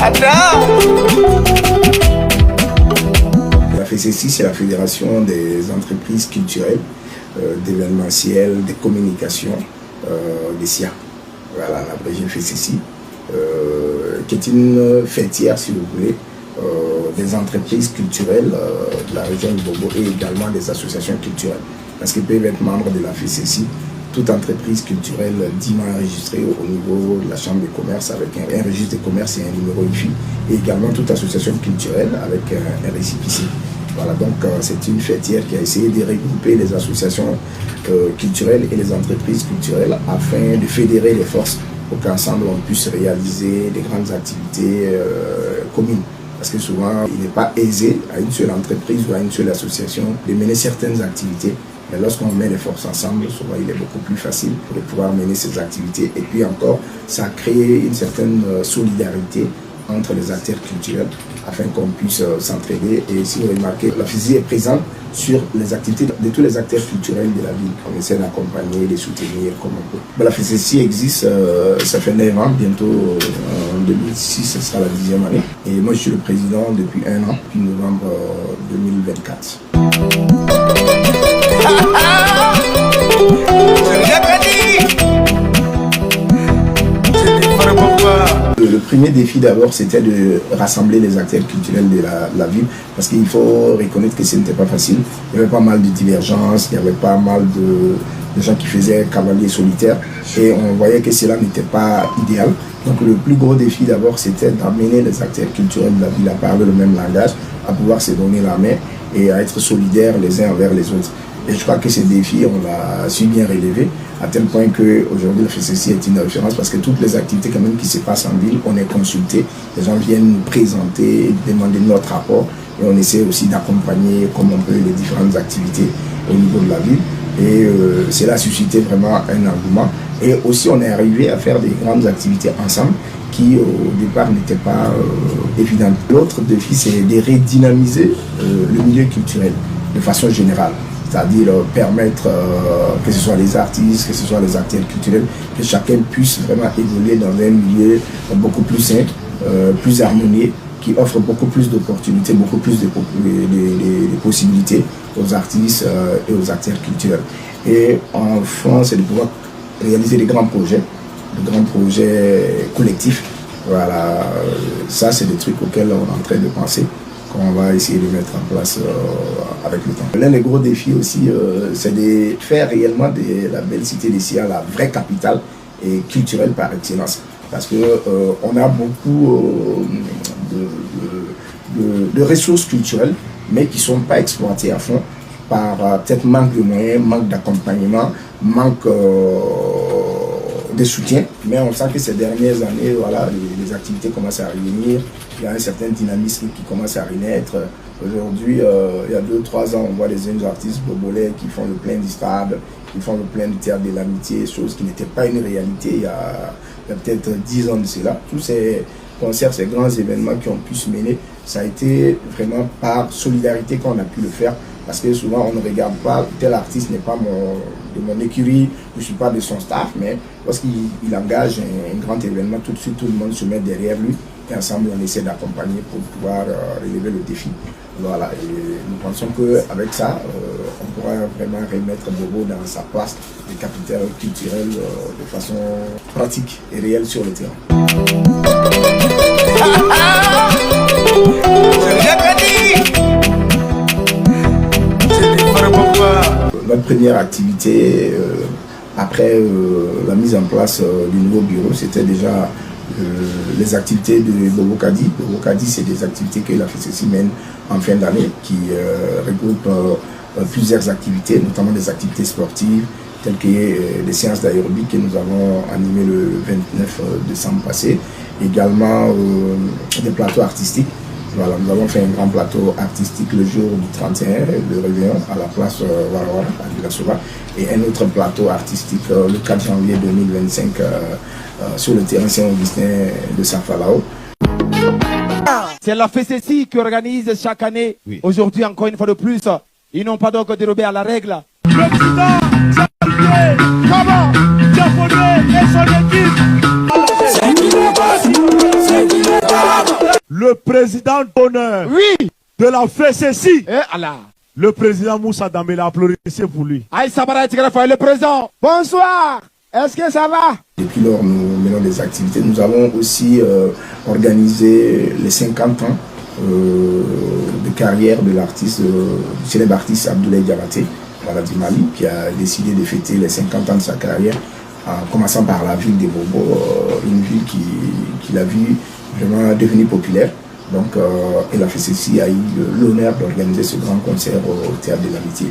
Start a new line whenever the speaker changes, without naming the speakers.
La FCCI, c'est la Fédération des entreprises culturelles, d'événementiel, des communications, des SIA. Voilà, l'abrégé FCCI, qui est une fêtière, si vous voulez, des entreprises culturelles de la région de Bobo et également des associations culturelles. Parce qu'ils peuvent être membres de la FCCI, toute entreprise culturelle dûment enregistrée au niveau de la Chambre de commerce avec un registre de commerce et un numéro IFI, et également toute association culturelle avec un récépissé. Voilà, donc c'est une fêtière qui a essayé de regrouper les associations culturelles et les entreprises culturelles afin de fédérer les forces pour qu'ensemble on puisse réaliser des grandes activités communes. Parce que souvent, il n'est pas aisé à une seule entreprise ou à une seule association de mener certaines activités. Mais lorsqu'on met les forces ensemble, souvent il est beaucoup plus facile de pouvoir mener ces activités. Et puis encore, ça crée une certaine solidarité entre les acteurs culturels afin qu'on puisse s'entraider. Et si vous remarquez, la FCCI est présente sur les activités de tous les acteurs culturels de la ville. On essaie d'accompagner, de soutenir comme on peut. La FCCI existe, ça fait 9 ans, bientôt en 2006, ce sera la 10e année. Et moi je suis le président depuis 1 an, depuis novembre 2024. Le premier défi d'abord c'était de rassembler les acteurs culturels de la ville, parce qu'il faut reconnaître que ce n'était pas facile. Il y avait pas mal de divergences, il y avait pas mal de gens qui faisaient cavalier solitaire et on voyait que cela n'était pas idéal. Donc le plus gros défi d'abord c'était d'amener les acteurs culturels de la ville à parler le même langage, à pouvoir se donner la main et à être solidaires les uns envers les autres. Et je crois que ces défis, on l'a su bien relever, à tel point qu'aujourd'hui, la FCCI est une référence parce que toutes les activités quand même qui se passent en ville, on est consulté, les gens viennent nous présenter, demander notre rapport, et on essaie aussi d'accompagner comme on peut les différentes activités au niveau de la ville. Et cela a suscité vraiment un engouement. Et aussi, on est arrivé à faire des grandes activités ensemble qui, au départ, n'étaient pas évidentes. L'autre défi, c'est de redynamiser le milieu culturel de façon générale. C'est-à-dire permettre que ce soit les artistes, que ce soit les acteurs culturels, que chacun puisse vraiment évoluer dans un milieu beaucoup plus sain, plus harmonieux, qui offre beaucoup plus d'opportunités, beaucoup plus de possibilités aux artistes et aux acteurs culturels. Et enfin, c'est de pouvoir réaliser des grands projets collectifs. Voilà, ça c'est des trucs auxquels on est en train de penser, qu'on va essayer de mettre en place avec le temps. L'un des gros défis aussi, c'est de faire réellement de la belle cité des SIA la vraie capitale et culturelle par excellence. Parce qu'on a beaucoup de ressources culturelles, mais qui ne sont pas exploitées à fond par peut-être manque de moyens, manque d'accompagnement, manque de soutien. Mais on sent que ces dernières années, voilà, les activités commencent à revenir. Il y a un certain dynamisme qui commence à renaître. Aujourd'hui, il y a 2-3 ans, on voit des jeunes artistes bobolais qui font le plein du stade, qui font le plein du théâtre de l'amitié, chose qui n'était pas une réalité il y a peut-être 10 ans de cela. Tous ces concerts, ces grands événements qui ont pu se mener, ça a été vraiment par solidarité qu'on a pu le faire. Parce que souvent, on ne regarde pas, tel artiste n'est pas de mon écurie, je ne suis pas de son staff, mais lorsqu'il engage un grand événement, tout de suite, tout le monde se met derrière lui. Et ensemble, on essaie d'accompagner pour pouvoir relever le défi. Voilà, et nous pensons qu'avec ça, on pourra vraiment remettre Bobo dans sa place de capitale culturelle de façon pratique et réelle sur le terrain. Notre première activité, après la mise en place du nouveau bureau, c'était déjà les activités de Bobo Kadi. Bobo Kadi, c'est des activités que la FCCI mène en fin d'année, qui regroupent plusieurs activités, notamment des activités sportives, telles que les séances d'aérobic que nous avons animées le 29 décembre passé, également des plateaux artistiques. Voilà, nous avons fait un grand plateau artistique le jour du 31, le réveillon, à la place Warawara, à Vilasova, et un autre plateau artistique le 4 janvier 2025 sur le terrain Saint-Augustin de Safalao.
C'est la FCCI qui organise chaque année. Oui. Aujourd'hui, encore une fois de plus, ils n'ont pas donc dérobé à la règle.
Le président, Jean-Pierre, comment Jean-Pierre et son équipe. C'est qui le boss, c'est qui le boss. le président d'honneur
Oui.
de la FCC,
Eh Allah.
le président Moussa Dambélé, applaudissez pour lui.
Aïe Sabara Tigrafa, le président. Bonsoir. Est-ce que ça va?
Depuis lors, nous menons des activités. Nous avons aussi organisé les 50 ans de carrière de l'artiste, du célèbre artiste Abdoulaye Diabaté, voilà, du Mali, qui a décidé de fêter les 50 ans de sa carrière, en commençant par la ville des Bobos, une ville qu'il a vu vraiment devenir populaire. Donc, et la FCC a eu l'honneur d'organiser ce grand concert au Théâtre de l'Amitié.